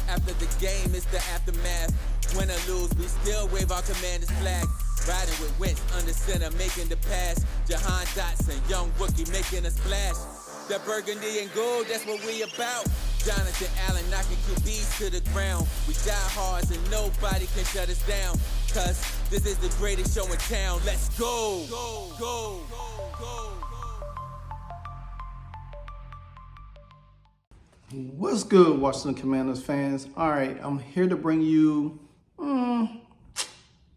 After the game, it's the aftermath. Win or lose, we still wave our commander's flag. Riding with Wentz under center, making the pass. Jahan Dotson, young rookie, making a splash. That burgundy and gold, that's what we about. Jonathan Allen knocking QBs to the ground. We die hard and nobody can shut us down. Cause this is the greatest show in town. Let's go. Go, go, go, go. What's good, Washington Commanders fans? All right, I'm here to bring you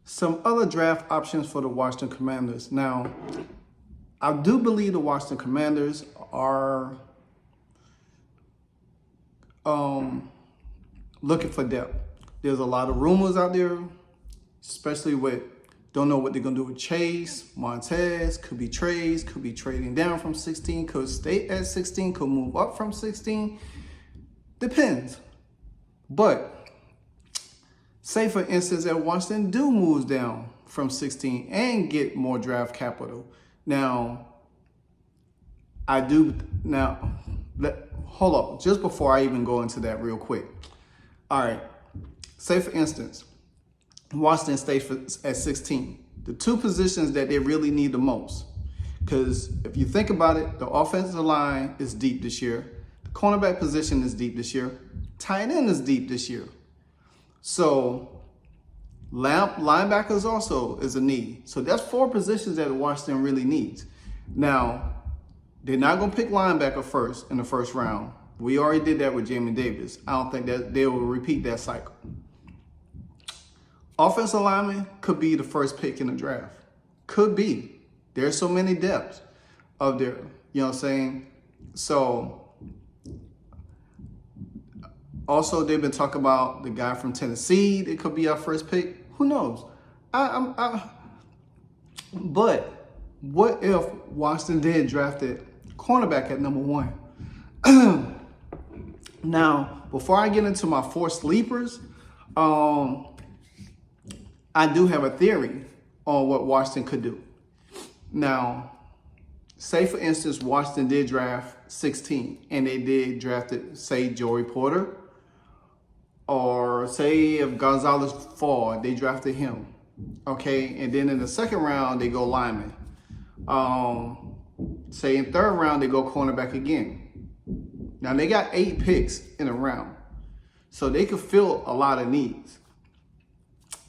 some other draft options for the Washington Commanders. Now, I do believe the Washington Commanders are looking for depth. There's a lot of rumors out there, especially with don't know what they're gonna do with Chase, Montez, could be trades, could be trading down from 16, could stay at 16, could move up from 16. Depends. But say for instance that Washington do moves down from 16 and get more draft capital. Now, hold on, just before I even go into that real quick. All right, say for instance, Washington stays at 16. The two positions that they really need the most, because if you think about it, the offensive line is deep this year. The cornerback position is deep this year. Tight end is deep this year. So linebackers also is a need. So that's 4 positions that Washington really needs. Now, they're not going to pick linebacker first in the first round. We already did that with Jamie Davis. I don't think that they will repeat that cycle. Offensive lineman could be the first pick in the draft. Could be. There's so many depths up there. You know what I'm saying? So, also, they've been talking about the guy from Tennessee. It could be our first pick. Who knows? But what if Washington did drafted cornerback at number 1? Now, before I get into my 4 sleepers, I do have a theory on what Washington could do. Now, say for instance, Washington did draft 16 and they did draft it, say Joey Porter, or say if Gonzalez fall, they drafted him. Okay, and then in the second round, they go lineman. Say in third round, they go cornerback again. Now they got 8 picks in a round, so they could fill a lot of needs.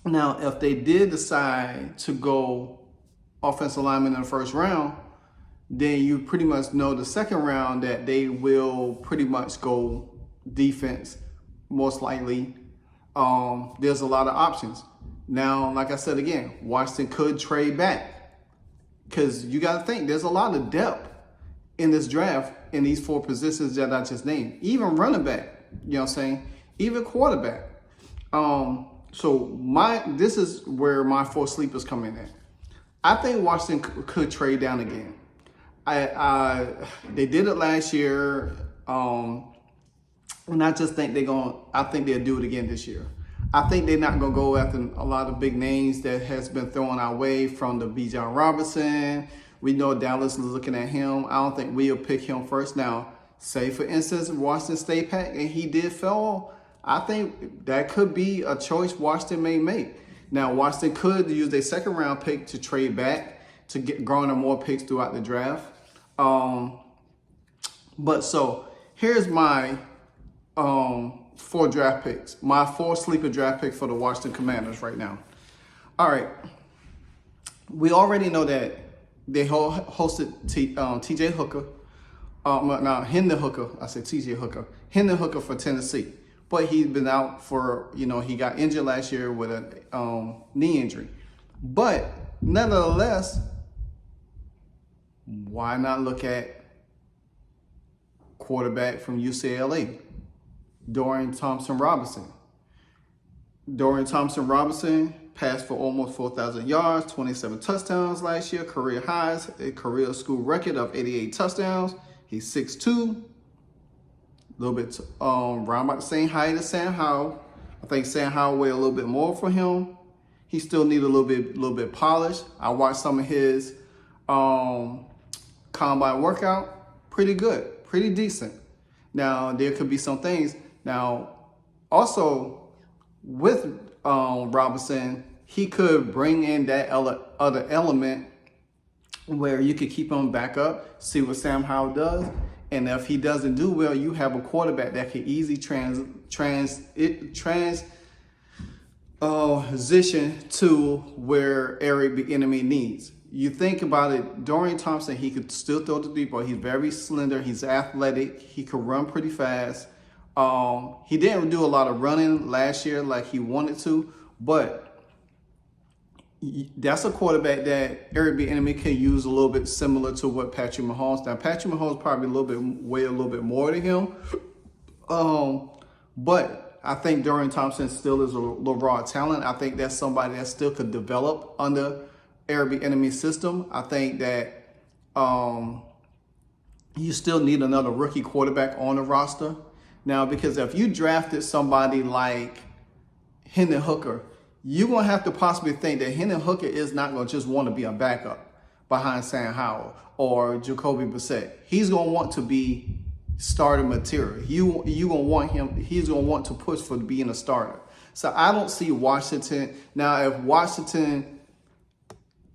Now, if they did decide to go offensive lineman in the first round, then you pretty much know the second round that they will pretty much go defense, most likely. There's a lot of options. Now, like I said again, Washington could trade back, because you got to think there's a lot of depth in this draft in these 4 positions that I just named. Even running back, you know what I'm saying? Even quarterback. So this is where my 4 sleepers come in at. I think Washington could trade down again. They did it last year, and I just think I think they'll do it again this year. I think they're not gonna go after a lot of big names that has been thrown our way, from the Bijan Robinson. We know Dallas is looking at him. I don't think we'll pick him first. Now, say for instance, Washington State Pack and he did fall. I think that could be a choice Washington may make. Now, Washington could use their second round pick to trade back to garner more picks throughout the draft. But so here's my 4 draft picks, my 4 sleeper draft picks for the Washington Commanders right now. All right, we already know that they hosted TJ Hooker, Hendon Hooker. I said TJ Hooker, Hendon Hooker for Tennessee. But he's been out for, he got injured last year with a knee injury. But nevertheless, why not look at quarterback from UCLA, Dorian Thompson-Robinson? Dorian Thompson-Robinson passed for almost 4,000 yards, 27 touchdowns last year, career highs, a career school record of 88 touchdowns. He's 6'2". A little bit around about the same height as Sam Howell. I think Sam Howell weighed a little bit more for him. He still needs a little bit polished. I watched some of his combine workout. Pretty good, pretty decent. Now there could be some things. Now Also, with Robinson, he could bring in that other element where you could keep him back up, see what Sam Howell does. And if he doesn't do well, you have a quarterback that can easily transition to where Eric Bieniemy needs. You think about it, Dorian Thompson, he could still throw the deep ball. He's very slender. He's athletic. He could run pretty fast. He didn't do a lot of running last year like he wanted to, but that's a quarterback that Eric Bieniemy can use a little bit similar to what Patrick Mahomes. Now, Patrick Mahomes probably weigh a little bit more than him, but I think Dorian Thompson still is a little raw talent. I think that's somebody that still could develop under Eric Bieniemy's system. I think that you still need another rookie quarterback on the roster. Now, because if you drafted somebody like Hendon Hooker, you're going to have to possibly think that Hendon Hooker is not going to just want to be a backup behind Sam Howell or Jacoby Brissett. He's going to want to be starter material. You going to want him, he's going to want to push for being a starter. So I don't see Washington. Now, if Washington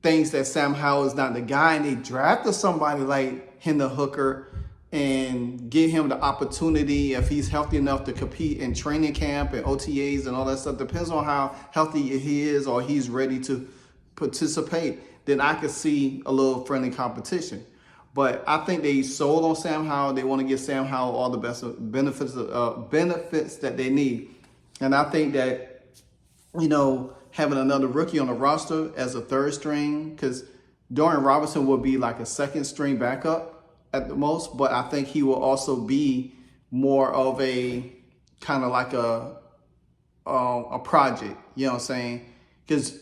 thinks that Sam Howell is not the guy and they drafted somebody like Hendon Hooker and give him the opportunity, if he's healthy enough to compete in training camp and OTAs and all that stuff, depends on how healthy he is or he's ready to participate, then I could see a little friendly competition. But I think they sold on Sam Howell. They want to give Sam Howell all the best benefits that they need. And I think that, having another rookie on the roster as a third string, because Dorian Robinson will be like a second string backup at the most, but I think he will also be more of a kind of like a project, you know what I'm saying? Because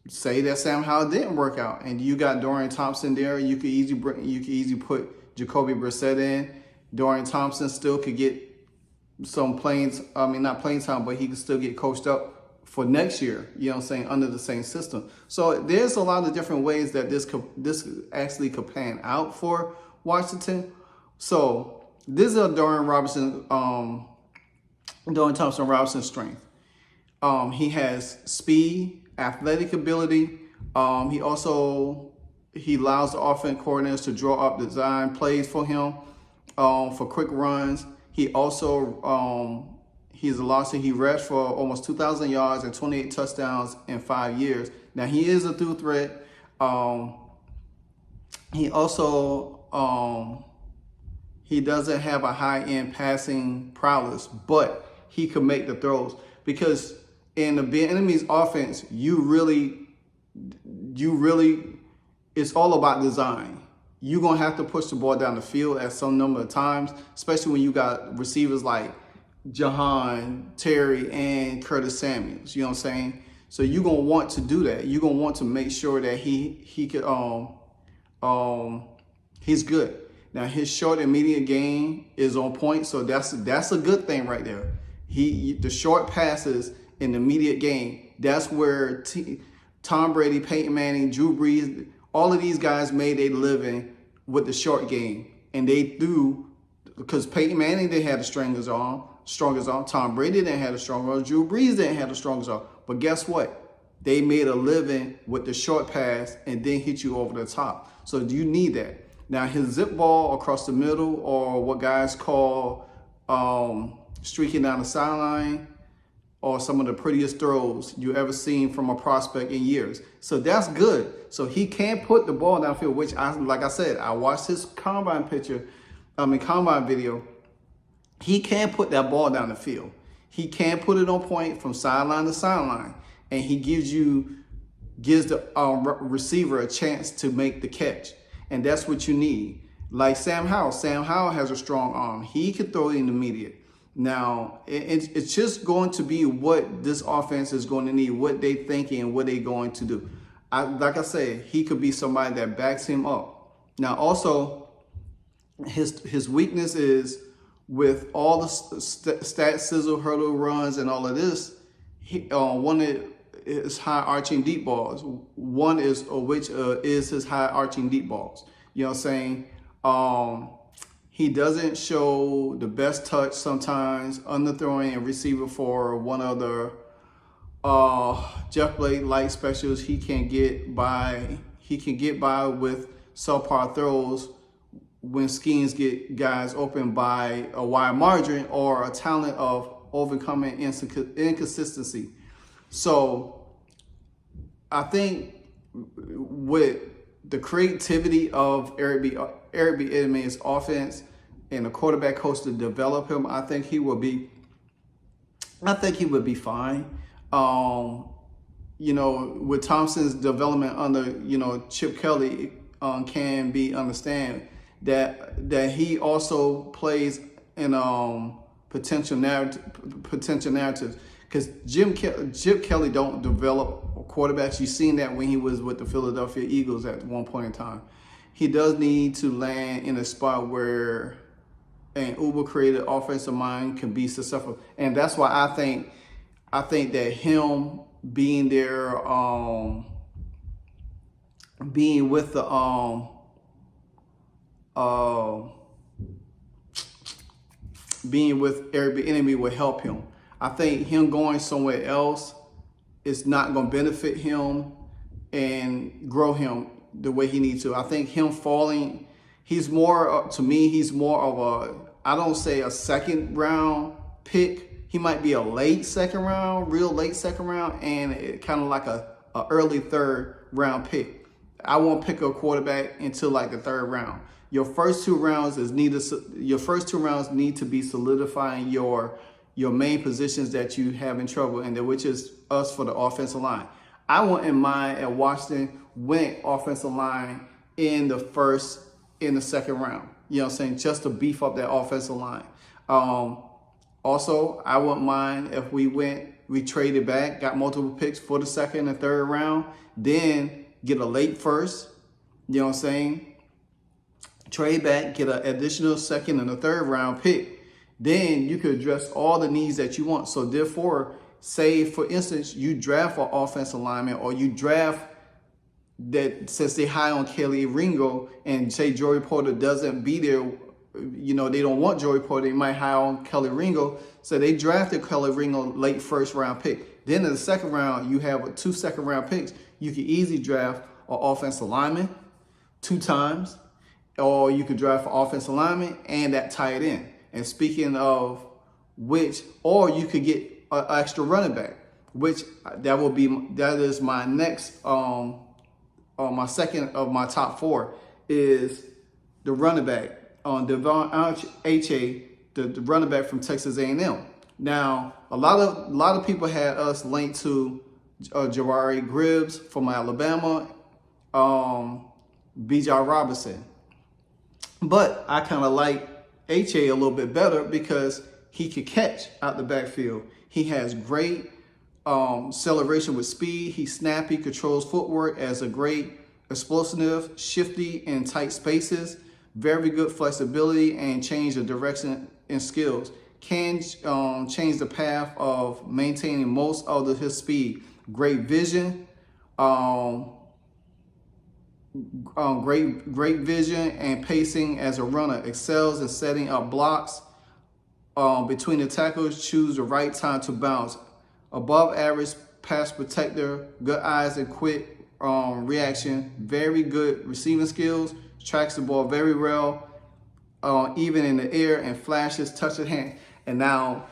say that Sam Howell didn't work out and you got Dorian Thompson there, you could easily put Jacoby Brissett in. Dorian Thompson still could get some not playing time, but he could still get coached up for next year, you know what I'm saying, under the same system. So there's a lot of different ways that this actually could pan out for Washington. So this is a Dorian Thompson-Robinson strength. He has speed, athletic ability. He allows the offense coordinators to draw up design plays for him for quick runs. He also he rushed for almost 2,000 yards and 28 touchdowns in 5 years. Now he is a through threat. He also he doesn't have a high-end passing prowess, but he can make the throws. Because in the Bieniemy's offense, you really, it's all about design. You're going to have to push the ball down the field at some number of times, especially when you got receivers like Jahan, Terry, and Curtis Samuels. You know what I'm saying? So you're going to want to do that. You're going to want to make sure that he could he's good. Now his short and medium game is on point, so that's a good thing right there. The short passes in the immediate game, that's where Tom Brady, Peyton Manning, Drew Brees, all of these guys made a living with the short game, and they threw because Peyton Manning didn't have the strongest arm. Tom Brady didn't have the strongest arm. Drew Brees didn't have the strongest arm. But guess what? They made a living with the short pass and then hit you over the top. So you need that. Now, his zip ball across the middle, or what guys call streaking down the sideline, are some of the prettiest throws you ever seen from a prospect in years. So that's good. So he can put the ball downfield, which, like I said, I watched his combine video. He can put that ball down the field. He can put it on point from sideline to sideline, and he gives the receiver a chance to make the catch. And that's what you need. Like Sam Howell. Sam Howell has a strong arm. He could throw it in the immediate. Now, it's just going to be what this offense is going to need, what they thinking and what they're going to do. Like I said, he could be somebody that backs him up. Now, also, his weakness is with all the stat sizzle hurdle runs and all of this. One is high arching deep balls. One is his high arching deep balls. You know what I'm saying? He doesn't show the best touch sometimes, underthrowing and receiver for one of the Jeff Blake light specials. He can get by. He can get by with subpar throws when schemes get guys open by a wide margin or a talent of overcoming inconsistency. So I think with the creativity of Eric Bieniemy's offense and the quarterback coach to develop him, I think he would be fine. You know, with Thompson's development under, you know, Chip Kelly, can be understand that he also plays in potential narratives, because Chip Kelly don't develop quarterbacks. You've seen that when he was with the Philadelphia Eagles at one point in time. He does need to land in a spot where an uber creative offensive mind can be successful, and that's why I think that him being there, being with the being with Eric Bieniemy will help him. I think him going somewhere else is not going to benefit him and grow him the way he needs to. I think him falling, he's more, to me, he's more of a, I don't say a second round pick. He might be a late second round, real late second round, and kind of like a early third round pick. I won't pick a quarterback until like the third round. Your first two rounds need to be solidifying your main positions that you have in trouble, and which is us for the offensive line. I wouldn't mind at Washington went offensive line in the second round. You know what I'm saying? Just to beef up that offensive line. Also, I wouldn't mind if we traded back, got multiple picks for the second and third round, then get a late first, you know what I'm saying? Trade back, get an additional second and a third round pick. Then you could address all the needs that you want. So therefore, say for instance, you draft an offensive lineman, or you draft that, since they high on Kelly Ringo, and say Joey Porter doesn't be there, you know, they don't want Joey Porter, they might hire on Kelly Ringo. So they drafted Kelly Ringo late first round pick. Then in the second round, you have 2 second round picks. You can easily draft an offensive lineman 2 times, or you could draft an offensive lineman and that tight end. And speaking of which, or you could get an extra running back, which that is my next, my second of my top 4 is the running back. Devon H.A., the running back from Texas A&M. Now, a lot of people had us linked to Jabari Gibbs from Alabama, Bijan Robinson. But I kind of like H.A. a little bit better because he could catch out the backfield. He has great acceleration with speed. He's snappy, controls footwork as a great explosive, shifty in tight spaces. Very good flexibility and change the direction and skills. Can change the path of maintaining most of his speed. Great vision. Great vision and pacing as a runner. Excels in setting up blocks between the tackles. Choose the right time to bounce. Above average pass protector. Good eyes and quick reaction. Very good receiving skills. Tracks the ball very well, even in the air, and flashes, touch of hand. And now,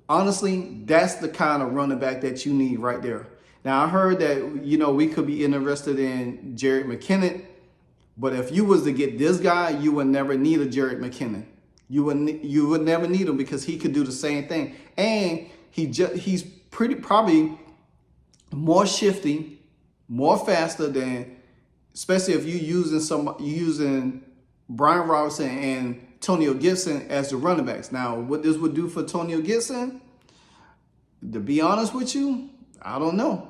honestly, that's the kind of running back that you need right there. Now, I heard that, you know, we could be interested in Jerick McKinnon, but if you was to get this guy, you would never need a Jerick McKinnon. You would never need him because he could do the same thing, and he's probably more shifty, more faster than. Especially if you're using Brian Robinson and Antonio Gibson as the running backs. Now, what this would do for Antonio Gibson, to be honest with you, I don't know.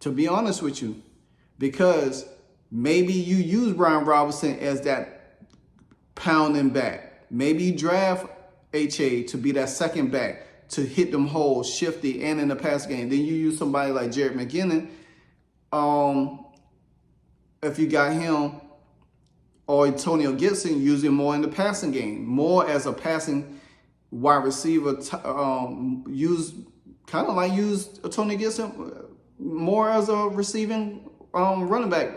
To be honest with you, because maybe you use Brian Robinson as that pounding back. Maybe you draft H.A. to be that second back to hit them holes, shifty, and in the pass game. Then you use somebody like Jerick McKinnon. If you got him or Antonio Gibson using more in the passing game, more as a passing wide receiver, use Antonio Gibson more as a receiving running back.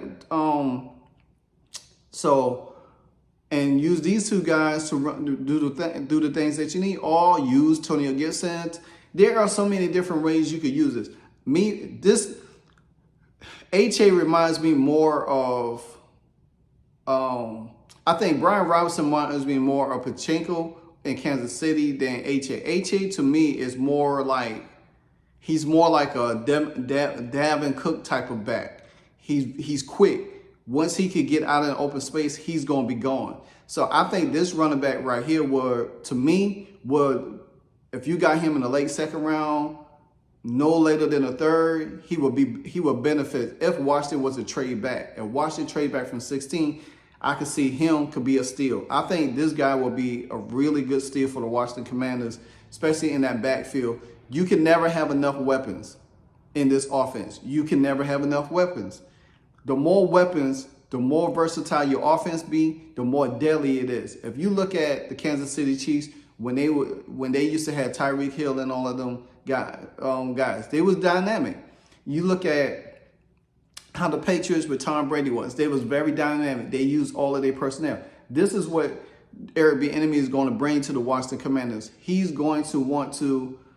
And use these two guys to do the things that you need, or use Antonio Gibson. There are so many different ways you could use this. This HA reminds me more of, I think Brian Robinson reminds me more of Pachenko in Kansas City than HA. HA to me is more like, he's more like a Dalvin Cook type of back. He's quick. Once he could get out in open space, he's going to be gone. So I think this running back right here if you got him in the late second round, no later than a third, he would benefit if Washington was a trade back. If Washington trade back from 16, I could see him could be a steal. I think this guy will be a really good steal for the Washington Commanders, especially in that backfield. You can never have enough weapons in this offense. You can never have enough weapons. The more weapons, the more versatile your offense be, the more deadly it is. If you look at the Kansas City Chiefs, when they used to have Tyreek Hill and all of them guys, they was dynamic. You look at how the Patriots with Tom Brady was. They was very dynamic. They used all of their personnel. This is what Eric Bieniemy is going to bring to the Washington Commanders. He's going to want to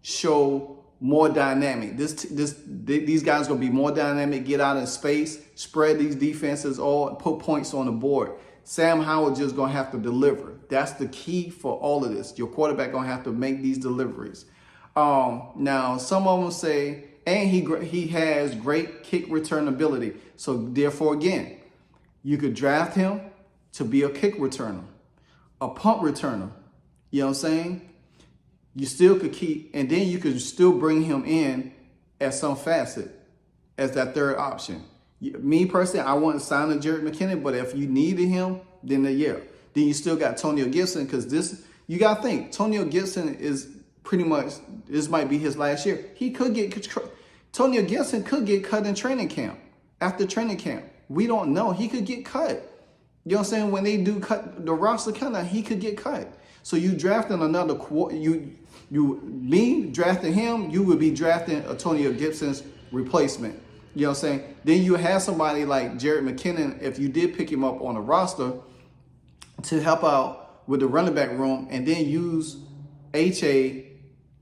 show more dynamic. These guys gonna be more dynamic, get out in space, spread these defenses, all put points on the board. Sam Howard just gonna have to deliver. That's the key for all of this. Your quarterback gonna have to make these deliveries. Now some of them say, and he has great kick return ability. So therefore, again, you could draft him to be a kick returner, a punt returner. You know what I'm saying? You still could keep, and then you could still bring him in as some facet, as that third option. Me personally, I wouldn't sign a Jerick McKinnon, but if you needed him, then Then you still got Antonio Gibson, because you got to think, Antonio Gibson is pretty much, this might be his last year. Antonio Gibson could get cut in training camp, after training camp. We don't know. He could get cut. You know what I'm saying? When they do cut the roster count, he could get cut. So you drafting another me drafting him, you would be drafting Antonio Gibson's replacement. You know what I'm saying? Then you have somebody like Jerick McKinnon, if you did pick him up on the roster, to help out with the running back room, and then use HA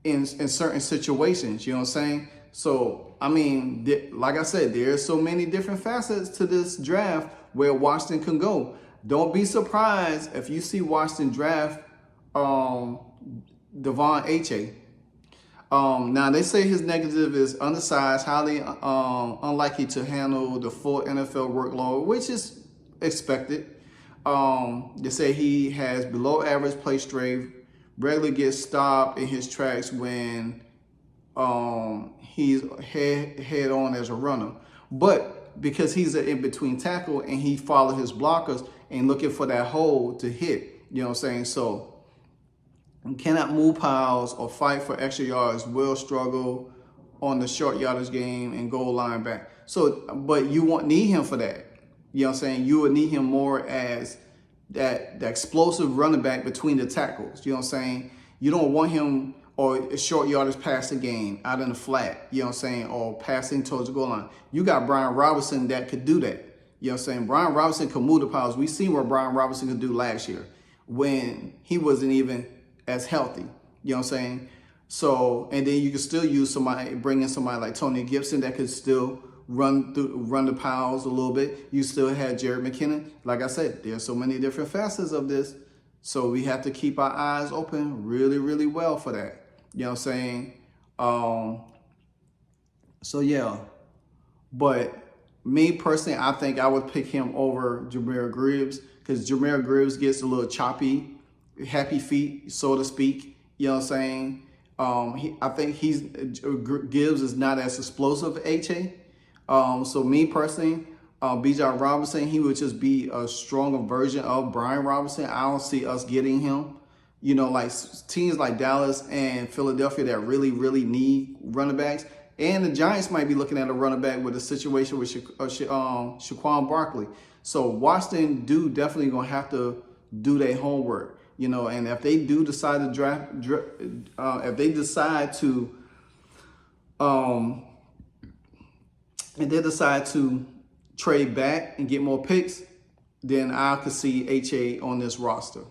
in certain situations. You know what I'm saying? So, I mean, like I said, there's so many different facets to this draft where Washington can go. Don't be surprised if you see Washington draft Devon HA. Now they say his negative is undersized, highly unlikely to handle the full NFL workload, which is expected. They say he has below average play strength, regularly gets stopped in his tracks when he's head on as a runner. But because he's an in-between tackle and he follows his blockers and looking for that hole to hit, you know what I'm saying? So, cannot move piles or fight for extra yards, will struggle on the short yardage game and goal line back. So, but you won't need him for that. You know what I'm saying? You would need him more as that explosive running back between the tackles. You know what I'm saying? You don't want him or a short yardage passing game out in the flat, you know what I'm saying, or passing towards the goal line. You got Brian Robinson that could do that. You know what I'm saying? Brian Robinson could move the piles. We seen what Brian Robinson could do last year when he wasn't even as healthy, you know what I'm saying? So, and then you can still use bring in somebody like Tony Gibson that could still run the piles a little bit. You still had Jerick McKinnon. Like I said, there's so many different facets of this. So we have to keep our eyes open really, really well for that. You know what I'm saying? So yeah, but me personally, I think I would pick him over Jameer Gibbs, because Jameer Gibbs gets a little choppy, happy feet, so to speak. You know what I'm saying? I think Gibbs is not as explosive as HA. So me personally, Bijan Robinson, he would just be a stronger version of Brian Robinson. I don't see us getting him. You know, like teams like Dallas and Philadelphia that really, really need running backs, And the Giants might be looking at a running back with a situation with Saquon Barkley. So Washington definitely going to have to do their homework, you know. And if they do decide to if they decide to trade back and get more picks, then I could see HA on this roster.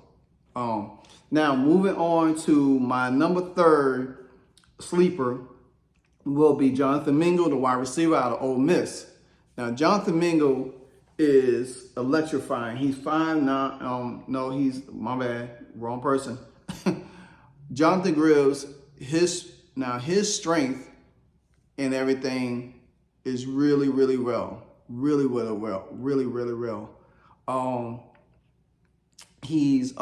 Now moving on to my number 3 sleeper will be Jonathan Mingo, the wide receiver out of Ole Miss. Now Jonathan Mingo is electrifying. He's 5'9". No, he's, my bad, wrong person. Jonathan Gribbs, his strength and everything is really well. He's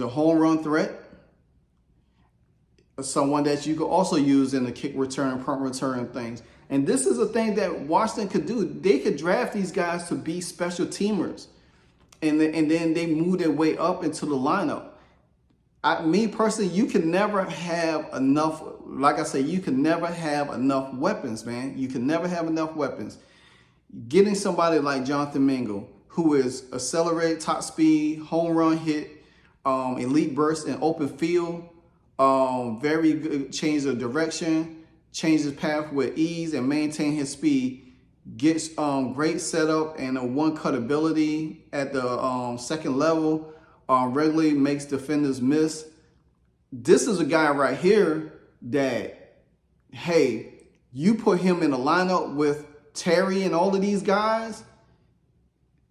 a home run threat. Someone that you could also use in the kick return, punt return things. And this is a thing that Washington could do. They could draft these guys to be special teamers. And then they move their way up into the lineup. Me personally, you can never have enough, like I say, you can never have enough weapons, man. You can never have enough weapons. Getting somebody like Jonathan Mingo, who is accelerated, top speed, home run hit, elite burst in open field, very good change of direction, changes path with ease and maintain his speed, gets great setup and a one-cut ability at the second level, regularly makes defenders miss. This is a guy right here that, hey, you put him in a lineup with Terry and all of these guys,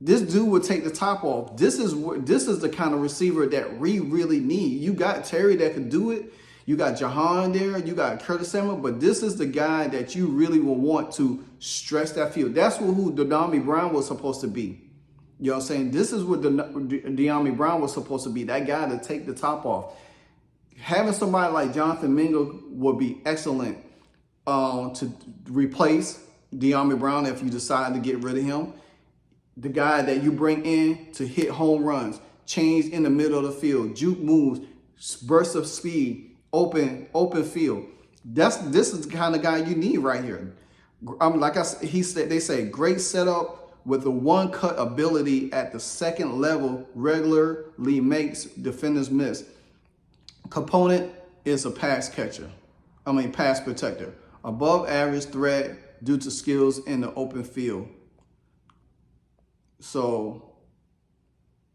this dude would take the top off. This is the kind of receiver that we really need. You got Terry that could do it. You got Jahan there. You got Curtis Samuel. But this is the guy that you really will want to stretch that field. That's who De'Ami Brown was supposed to be. You know what I'm saying? This is what De'Ami Brown was supposed to be. That guy to take the top off. Having somebody like Jonathan Mingo would be excellent to replace De'Ami Brown if you decide to get rid of him. The guy that you bring in to hit home runs, change in the middle of the field, juke moves, bursts of speed, open field. This is the kind of guy you need right here. Like they say, great setup with a one-cut ability at the second level, regularly makes defenders miss. Component is a pass protector. Above average threat due to skills in the open field. So,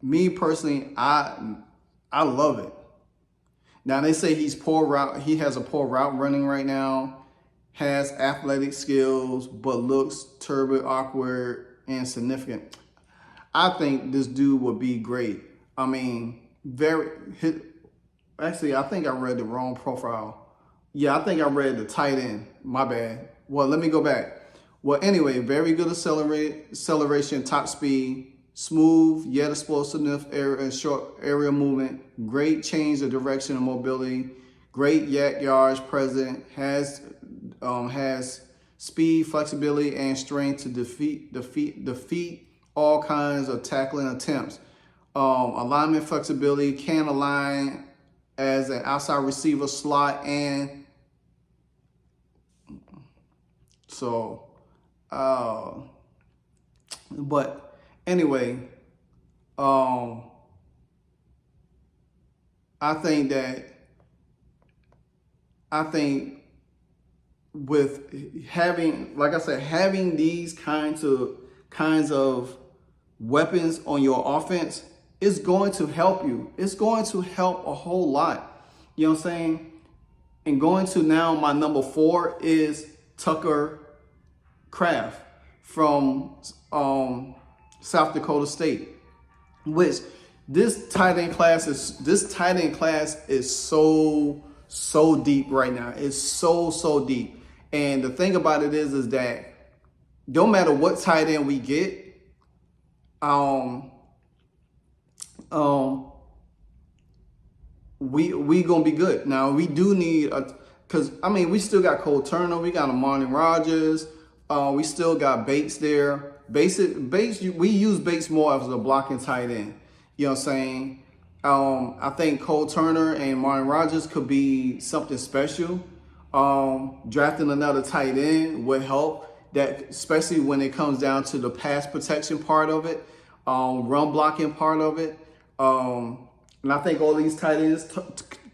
me personally, I love it. Now they say he has a poor route running right now, has athletic skills, but looks turbid, awkward, and significant. I think this dude would be great. I mean, actually, I think I read the wrong profile. Yeah, I think I read the tight end. My bad. Well, let me go back. Well, anyway, very good acceleration, top speed, smooth yet explosive short area movement, great change of direction and mobility, great yak yards present, has speed, flexibility, and strength to defeat all kinds of tackling attempts. Alignment flexibility, can align as an outside receiver slot, and so. But anyway, I think with having, like I said, having these kinds of weapons on your offense is going to help you. It's going to help a whole lot. You know what I'm saying? And going to now my number 4 is Tucker Kraft from South Dakota State, which this tight end class is so deep right now. It's so deep. And the thing about it is that no matter what tight end we get, we gonna be good. Now we do need because we still got Cole Turner, we got Amari Rogers. We still got Bates there. Bates, we use Bates more as a blocking tight end. You know what I'm saying? I think Cole Turner and Martin Rogers could be something special. Drafting another tight end would help. That, especially when it comes down to the pass protection part of it, run blocking part of it. And I think all these tight ends,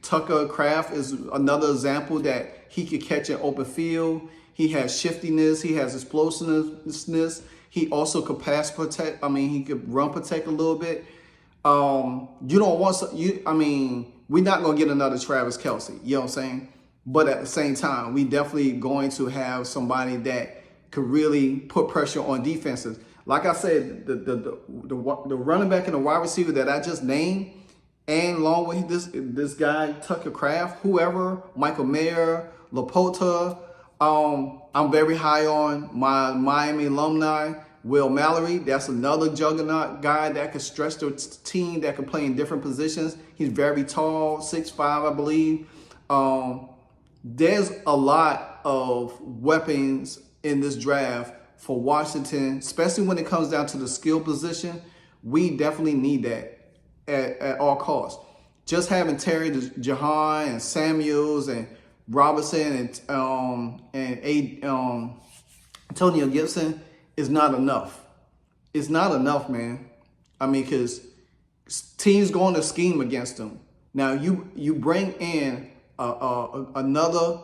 Tucker Kraft is another example that he could catch an open field. He has shiftiness. He has explosiveness. He also could pass protect. I mean, he could run protect a little bit. You don't want we're not going to get another Travis Kelce. You know what I'm saying? But at the same time, we definitely going to have somebody that could really put pressure on defenses. Like I said, the running back and the wide receiver that I just named, and along with this guy, Tucker Kraft, whoever, Michael Mayer, Laporta, I'm very high on my Miami alumni, Will Mallory. That's another juggernaut guy that can stretch the team, that can play in different positions. He's very tall, 6'5", I believe. There's a lot of weapons in this draft for Washington, especially when it comes down to the skill position. We definitely need that at all costs. Just having Terry Jahan and Samuels and Robinson and Antonio Gibson is not enough. It's not enough, man. I mean, because teams going to scheme against them. Now you bring in another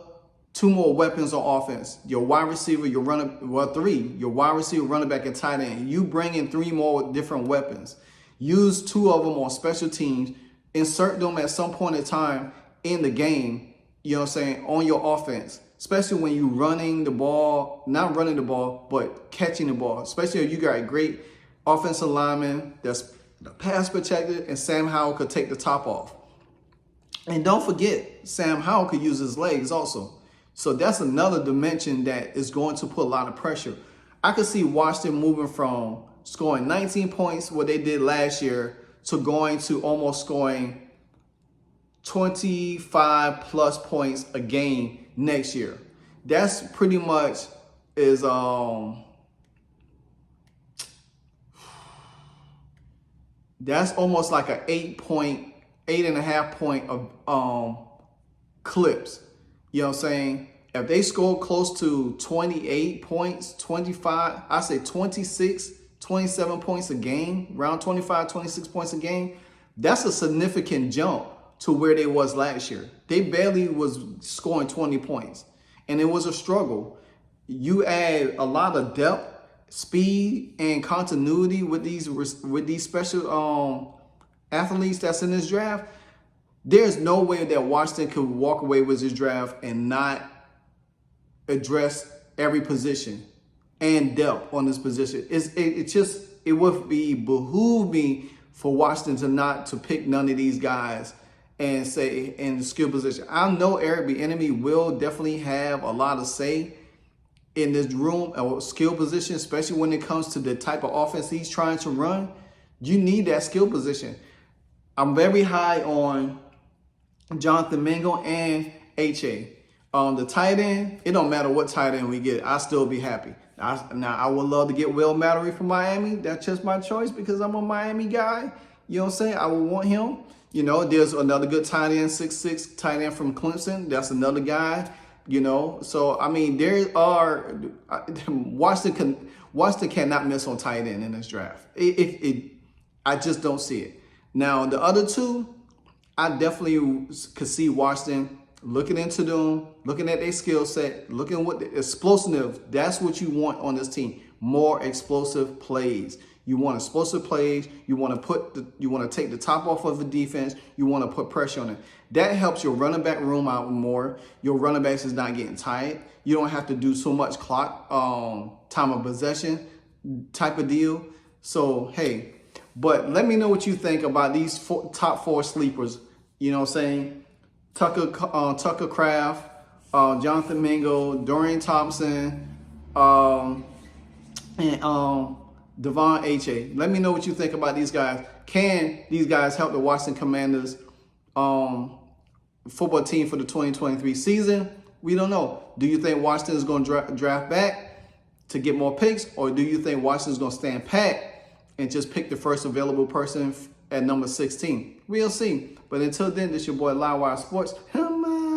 2 more weapons on offense. Your wide receiver, your three. Your wide receiver, running back, and tight end. You bring in 3 more different weapons. Use 2 of them on special teams. Insert them at some point in time in the game, you know what I'm saying, on your offense. Especially when you're running the ball, not running the ball, but catching the ball. Especially if you got a great offensive lineman that's pass protected, and Sam Howell could take the top off. And don't forget, Sam Howell could use his legs also. So that's another dimension that is going to put a lot of pressure. I could see Washington moving from scoring 19 points, what they did last year, to going to almost scoring 25 plus points a game next year. That's pretty much is that's almost like a 8.5 point of clips. You know what I'm saying? If they score close to 28 points, 25, I say 26, 27 points a game, around 25, 26 points a game, that's a significant jump to where they was last year. They barely was scoring 20 points, and it was a struggle. You add a lot of depth, speed, and continuity with these special athletes that's in this draft. There's no way that Washington could walk away with this draft and not address every position and depth on this position. It would behoove me for Washington to pick none of these guys and say in the skill position. I know Eric Bieniemy will definitely have a lot of say in this room or skill position, especially when it comes to the type of offense he's trying to run. You need that skill position. I'm very high on Jonathan Mingo and H.A. The tight end, it don't matter what tight end we get, I'll still be happy. Now, I would love to get Will Mallory from Miami. That's just my choice because I'm a Miami guy. You know what I'm saying? I would want him. You know, there's another good tight end, 6'6", tight end from Clemson. That's another guy, you know. So, I mean, there are – Washington cannot miss on tight end in this draft. I just don't see it. Now, the other 2, I definitely could see Washington looking into them, looking at their skill set, looking at what the explosive. That's what you want on this team. More explosive plays. You want explosive plays. You want to take the top off of the defense. You want to put pressure on it. That helps your running back room out more. Your running backs is not getting tired. You don't have to do so much clock time of possession type of deal. So hey, but let me know what you think about these top 4 sleepers. You know what I'm saying? Tucker Kraft, Jonathan Mingo, Dorian Thompson, and Devon H.A. Let me know what you think about these guys. Can these guys help the Washington Commanders football team for the 2023 season? We don't know. Do you think Washington is going to draft back to get more picks, or do you think Washington is going to stand pat and just pick the first available person at number 16? We'll see. But until then, this is your boy LiveWire Sports. Come on.